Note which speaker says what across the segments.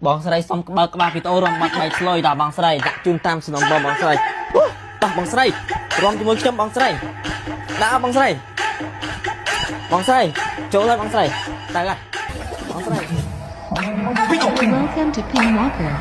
Speaker 1: បងស្រីសុំក្បើកក្បាលពីតោរំបាត់បែកឆ្លុយតាបងស្រីដាក់ជូនតាមសំណុំបងស្រីតោះបងស្រីរំជាមួយខ្ញុំបងស្រីដាក់បងស្រីចូលហើយបងស្រីទៅហើយបងស្រី
Speaker 2: Welcome to Pin Walker.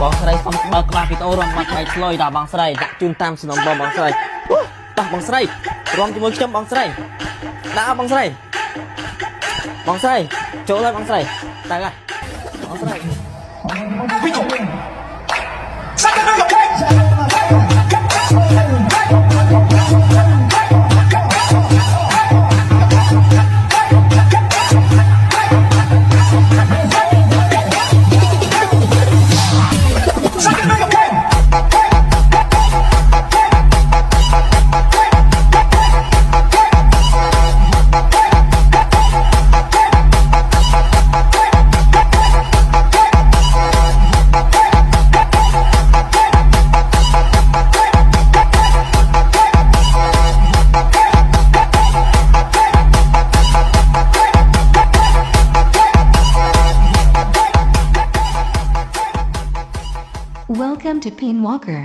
Speaker 1: បងស្រីសុំបើកក្បាលពីតោរំបាត់បែកឆ្លុយតាបងស្រីដាក់ជូនតាមសំណុំបងស្រីតោះបងស្រីរំជាមួយខ្ញុំបងស្រីដាក់បងស្រីចូលហើយបងស្រីទៅហើយបងស្រី
Speaker 2: Welcome to Pin Walker.